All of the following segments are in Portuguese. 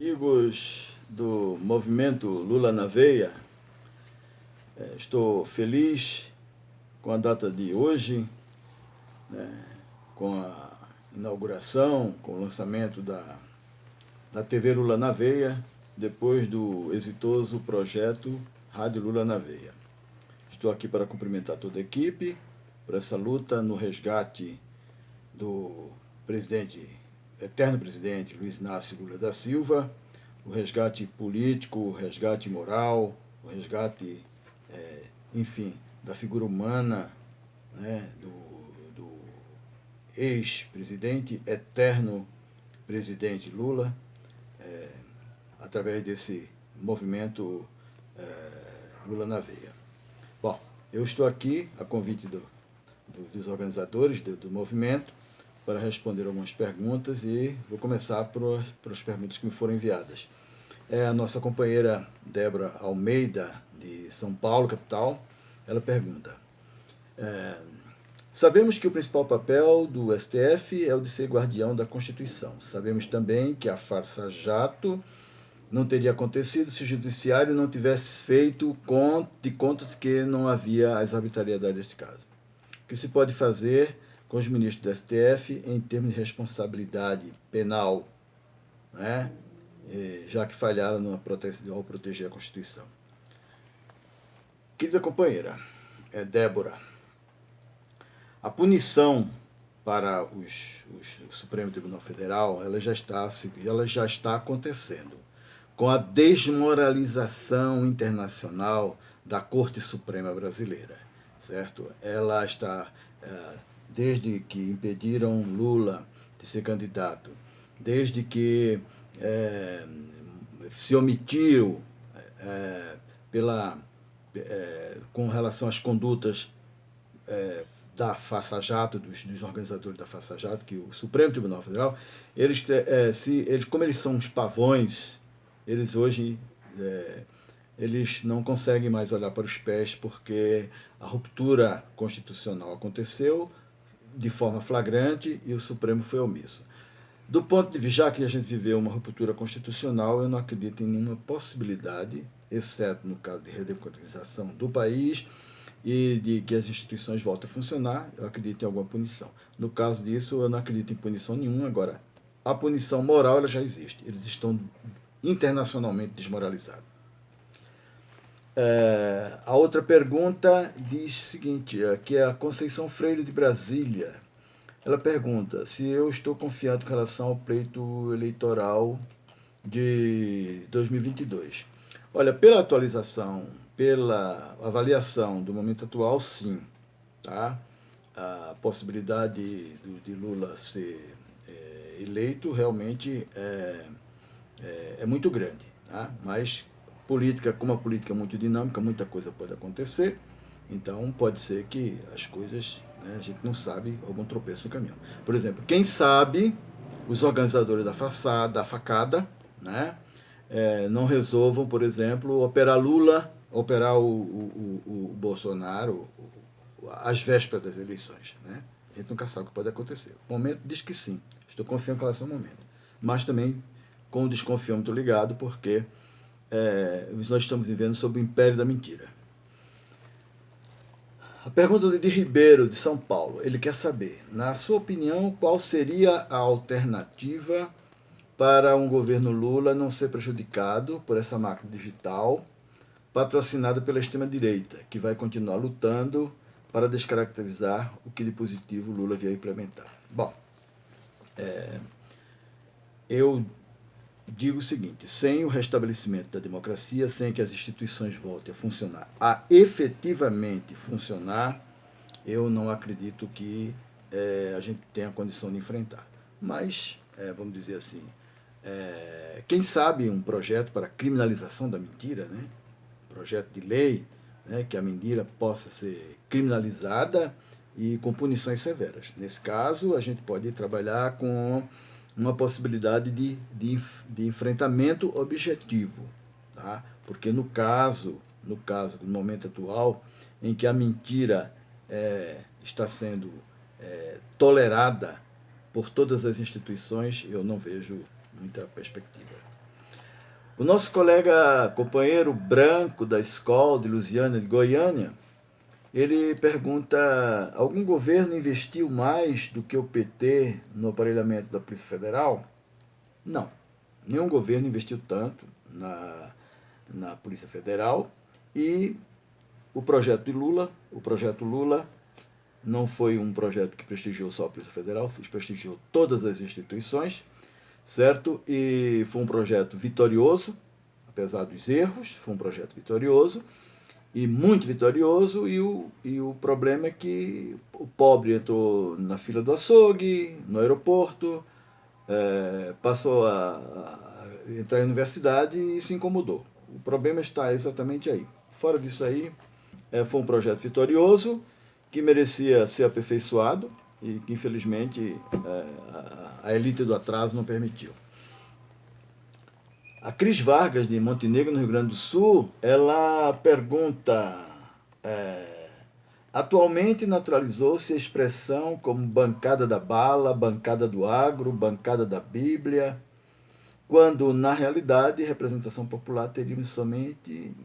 Amigos do movimento Lula na Veia, estou feliz com a data de hoje, né, com a inauguração, com o lançamento da TV Lula na Veia, depois do exitoso projeto Rádio Lula na Veia. Estou aqui para cumprimentar toda a equipe por essa luta no resgate do eterno presidente Luiz Inácio Lula da Silva, o resgate político, o resgate moral, o resgate, enfim, da figura humana, né, do ex-presidente, eterno presidente Lula, através desse movimento Lula na Veia. Bom, eu estou aqui a convite dos organizadores do movimento para responder algumas perguntas e vou começar pelas perguntas que me foram enviadas. A nossa companheira Débora Almeida, de São Paulo, capital, ela pergunta: sabemos que o principal papel do STF é o de ser guardião da Constituição. Sabemos também que a farsa-jato não teria acontecido se o judiciário não tivesse feito de conta de que não havia as arbitrariedades deste caso. O que se pode fazer com os ministros do STF em termos de responsabilidade penal, né, já que falharam ao proteger a Constituição? Querida companheira, Débora, a punição para o Supremo Tribunal Federal ela já está acontecendo, com a desmoralização internacional da Corte Suprema Brasileira, certo? Ela está, desde que impediram Lula de ser candidato, desde que se omitiu com relação às condutas da Faça Jato, dos organizadores da Faça Jato, que o Supremo Tribunal Federal, como eles são uns pavões, eles hoje eles não conseguem mais olhar para os pés, porque a ruptura constitucional aconteceu de forma flagrante e o Supremo foi omisso. Do ponto de vista, já que a gente viveu uma ruptura constitucional, eu não acredito em nenhuma possibilidade, exceto no caso de redemocratização do país e de que as instituições voltem a funcionar, eu acredito em alguma punição. No caso disso, eu não acredito em punição nenhuma. Agora, a punição moral ela já existe. Eles estão internacionalmente desmoralizados. A outra pergunta diz o seguinte, que é a Conceição Freire de Brasília. Ela pergunta se eu estou confiante com relação ao pleito eleitoral de 2022. Olha, pela atualização, pela avaliação do momento atual, sim. Tá? A possibilidade de Lula ser eleito realmente é muito grande. Tá? Mas como a política é muito dinâmica, muita coisa pode acontecer. Então pode ser que as coisas, né, a gente não sabe, algum tropeço no caminho. Por exemplo, quem sabe os organizadores da facada, né, não resolvam, por exemplo, operar o Bolsonaro às vésperas das eleições. Né? A gente nunca sabe o que pode acontecer. O momento diz que sim, estou confiando com relação ao momento. Mas também com o desconfiômetro ligado, porque nós estamos vivendo sob o império da mentira. A pergunta de Ribeiro, de São Paulo, ele quer saber, na sua opinião, qual seria a alternativa para um governo Lula não ser prejudicado por essa máquina digital patrocinada pela extrema-direita, que vai continuar lutando para descaracterizar o que de positivo Lula vier implementar. Bom, eu digo o seguinte, sem o restabelecimento da democracia, sem que as instituições voltem a funcionar, a efetivamente funcionar, eu não acredito que a gente tenha condição de enfrentar. Mas, vamos dizer assim, quem sabe um projeto para criminalização da mentira, né? Projeto de lei, né, que a mentira possa ser criminalizada e com punições severas. Nesse caso, a gente pode trabalhar com uma possibilidade de enfrentamento objetivo, tá? Porque no momento atual, em que a mentira está sendo tolerada por todas as instituições, eu não vejo muita perspectiva. O nosso colega, companheiro branco da escola de Lusiânia, de Goiânia, ele pergunta: algum governo investiu mais do que o PT no aparelhamento da Polícia Federal? Não. Nenhum governo investiu tanto na Polícia Federal. E o projeto Lula não foi um projeto que prestigiou só a Polícia Federal, prestigiou todas as instituições, certo? E foi um projeto vitorioso, apesar dos erros, foi um projeto vitorioso, e muito vitorioso, e o problema é que o pobre entrou na fila do açougue, no aeroporto, passou a entrar na universidade e se incomodou. O problema está exatamente aí. Fora disso aí, foi um projeto vitorioso, que merecia ser aperfeiçoado e que, infelizmente, a elite do atraso não permitiu. A Cris Vargas, de Montenegro, no Rio Grande do Sul, ela pergunta: atualmente naturalizou-se a expressão como bancada da bala, bancada do agro, bancada da Bíblia, quando, na realidade, representação popular teríamos somente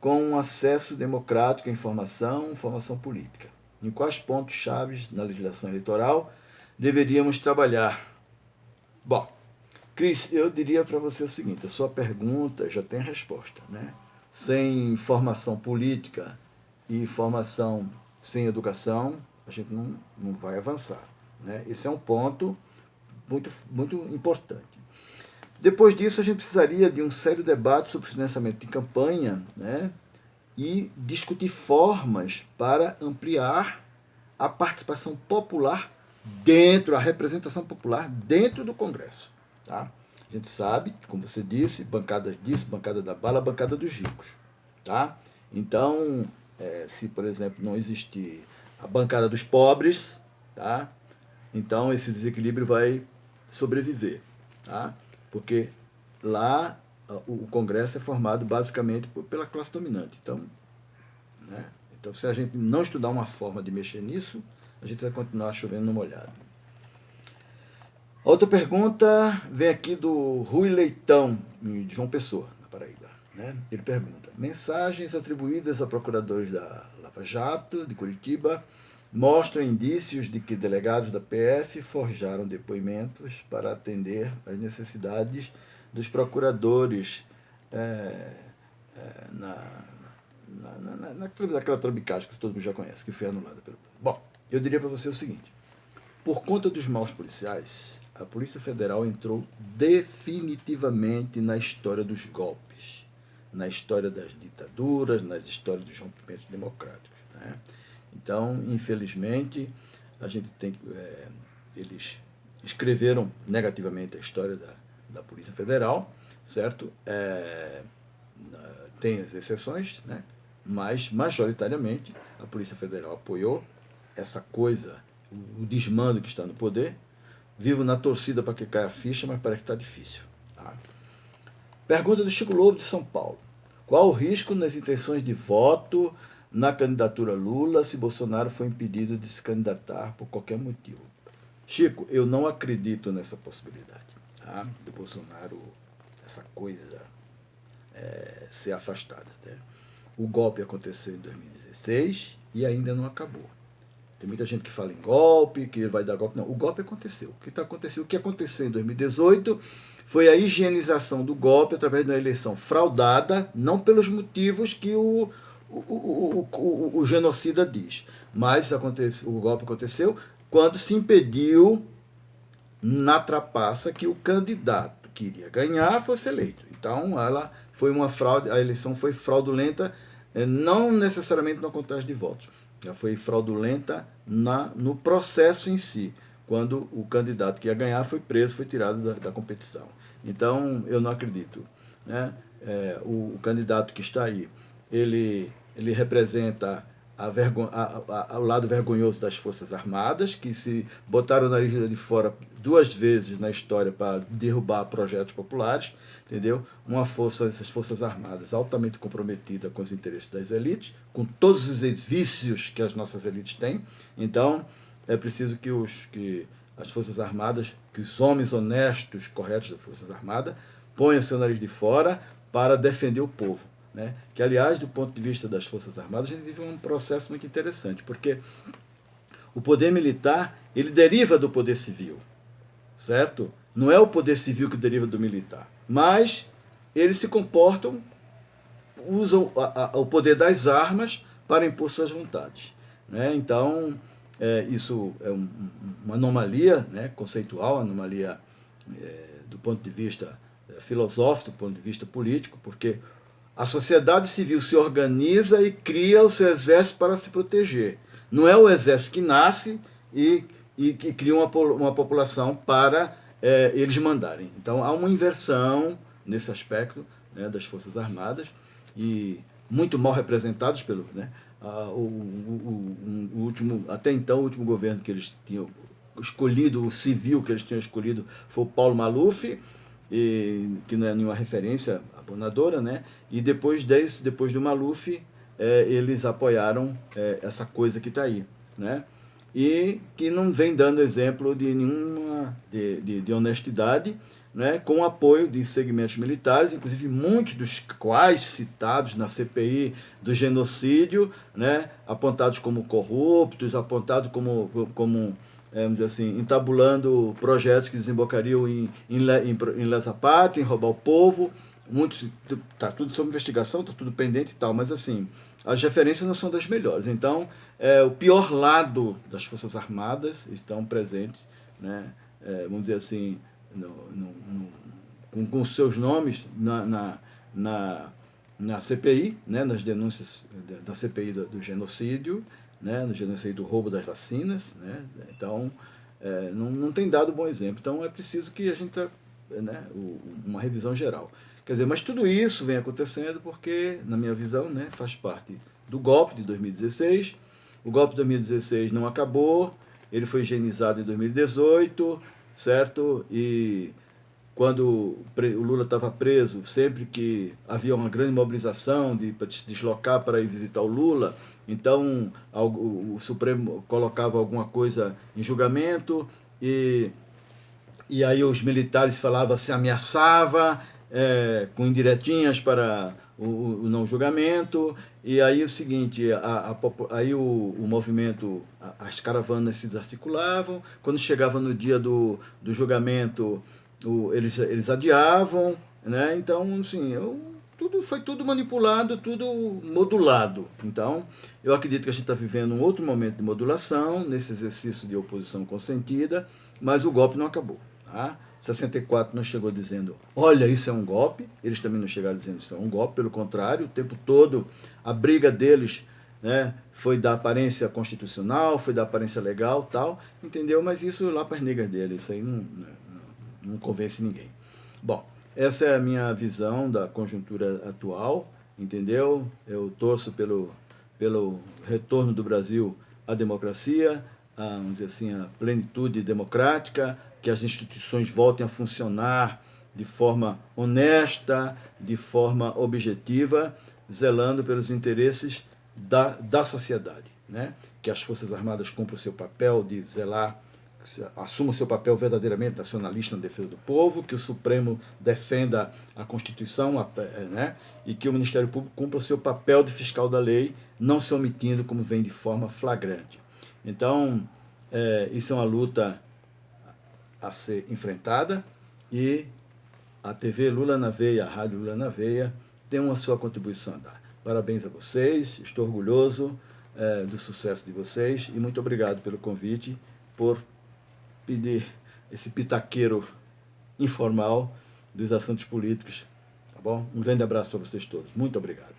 com um acesso democrático à informação, formação política. Em quais pontos chaves na legislação eleitoral deveríamos trabalhar? Bom, Cris, eu diria para você o seguinte: a sua pergunta já tem a resposta, né? Sem formação política e formação sem educação, a gente não vai avançar, né? Esse é um ponto muito, muito importante. Depois disso, a gente precisaria de um sério debate sobre financiamento de campanha, né? E discutir formas para ampliar a participação popular dentro, a representação popular dentro do Congresso. Tá? A gente sabe, como você disse, bancada disso, bancada da bala, bancada dos ricos. Tá? Então, se, por exemplo, não existir a bancada dos pobres, tá? Então esse desequilíbrio vai sobreviver. Tá? Porque lá o Congresso é formado basicamente pela classe dominante. Então, né? Então, se a gente não estudar uma forma de mexer nisso, a gente vai continuar chovendo no molhado. Outra pergunta vem aqui do Rui Leitão, de João Pessoa, na Paraíba. Né? Ele pergunta: mensagens atribuídas a procuradores da Lava Jato, de Curitiba, mostram indícios de que delegados da PF forjaram depoimentos para atender às necessidades dos procuradores naquela trambicagem que todo mundo já conhece, que foi anulada pelo. Bom, eu diria para você o seguinte: por conta dos maus policiais, a Polícia Federal entrou definitivamente na história dos golpes, na história das ditaduras, nas histórias dos rompimentos democráticos. Né? Então, infelizmente, a gente tem que. Eles escreveram negativamente a história da Polícia Federal, certo? Tem as exceções, né? Mas, majoritariamente, a Polícia Federal apoiou essa coisa, o desmando que está no poder. Vivo na torcida para que caia a ficha, mas parece que está difícil. Tá? Pergunta do Chico Lobo, de São Paulo: qual o risco nas intenções de voto na candidatura Lula se Bolsonaro for impedido de se candidatar por qualquer motivo? Chico, eu não acredito nessa possibilidade. Tá? Do Bolsonaro, essa coisa ser afastada. Né? O golpe aconteceu em 2016 e ainda não acabou. Tem muita gente que fala em golpe, que vai dar golpe. Não, o golpe aconteceu. O que aconteceu em 2018 foi a higienização do golpe através de uma eleição fraudada, não pelos motivos que o genocida diz. Mas o golpe aconteceu quando se impediu, na trapaça, que o candidato que iria ganhar fosse eleito. Então, ela foi uma fraude, a eleição foi fraudulenta, não necessariamente na contagem de votos. Ela foi fraudulenta no processo em si, quando o candidato que ia ganhar foi preso, foi tirado da competição. Então, eu não acredito. Né? O candidato que está aí, ele representa o lado vergonhoso das Forças Armadas, que se botaram o nariz de fora 2 vezes na história para derrubar projetos populares, entendeu? Essas Forças Armadas altamente comprometida com os interesses das elites, com todos os vícios que as nossas elites têm. Então, é preciso que as Forças Armadas, que os homens honestos, corretos das Forças Armadas, ponham seu nariz de fora para defender o povo, né? Que, aliás, do ponto de vista das Forças Armadas, a gente vive um processo muito interessante, porque o poder militar, ele deriva do poder civil, certo? Não é o poder civil que deriva do militar, mas eles se comportam, usam o poder das armas para impor suas vontades, né? Então, isso é uma anomalia, né, conceitual, anomalia do ponto de vista filosófico, do ponto de vista político, porque a sociedade civil se organiza e cria o seu exército para se proteger. Não é o exército que nasce e que cria uma população para eles mandarem. Então há uma inversão nesse aspecto, né, das Forças Armadas, e muito mal representados pelo, né, o último, até então o último governo que eles tinham escolhido, o civil que eles tinham escolhido, foi o Paulo Maluf, que não é nenhuma referência abonadora, né? E depois do Maluf, eles apoiaram essa coisa que está aí, né? E que não vem dando exemplo de nenhuma de honestidade, né? Com o apoio de segmentos militares, inclusive muitos dos quais citados na CPI do genocídio, né? Apontados como corruptos, apontados como vamos dizer assim, entabulando projetos que desembocariam em lesa pátria, em roubar o povo. Muitos, está tudo sob investigação, está tudo pendente e tal, mas assim, as referências não são das melhores. Então, o pior lado das Forças Armadas estão presentes, né? Vamos dizer assim, com seus nomes na CPI, né? Nas denúncias da CPI do genocídio, né, no genocídio do roubo das vacinas, né? Então não tem dado bom exemplo. Então é preciso que a gente né, uma revisão geral. Quer dizer, mas tudo isso vem acontecendo porque, na minha visão, né, faz parte do golpe de 2016. O golpe de 2016 não acabou, ele foi higienizado em 2018, certo? E quando o Lula estava preso, sempre que havia uma grande mobilização para se deslocar para ir visitar o Lula, então o Supremo colocava alguma coisa em julgamento e aí os militares falavam, se ameaçava com indiretinhas para o não julgamento, e aí o seguinte, aí o movimento, as caravanas se desarticulavam, quando chegava no dia do julgamento, eles adiavam, né? Então, assim, foi tudo manipulado, tudo modulado. Então, eu acredito que a gente está vivendo um outro momento de modulação, nesse exercício de oposição consentida, mas o golpe não acabou. Tá? 64 não chegou dizendo, olha, isso é um golpe. Eles também não chegaram dizendo isso é um golpe, pelo contrário, o tempo todo a briga deles, né, foi da aparência constitucional, foi da aparência legal, tal, entendeu? Mas isso lá para as negras deles, isso aí não convence ninguém. Bom, essa é a minha visão da conjuntura atual, entendeu? Eu torço pelo retorno do Brasil à democracia, vamos dizer assim, a plenitude democrática, que as instituições voltem a funcionar de forma honesta, de forma objetiva, zelando pelos interesses da sociedade, né? Que as Forças Armadas cumpram o seu papel de zelar, assumam o seu papel verdadeiramente nacionalista na defesa do povo, que o Supremo defenda a Constituição, né? E que o Ministério Público cumpra o seu papel de fiscal da lei, não se omitindo como vem de forma flagrante. Então, isso é uma luta a ser enfrentada e a TV Lula na Veia, a Rádio Lula na Veia, tem uma sua contribuição a dar. Parabéns a vocês, estou orgulhoso do sucesso de vocês e muito obrigado pelo convite, por pedir esse pitaqueiro informal dos assuntos políticos. Tá bom? Um grande abraço para vocês todos. Muito obrigado.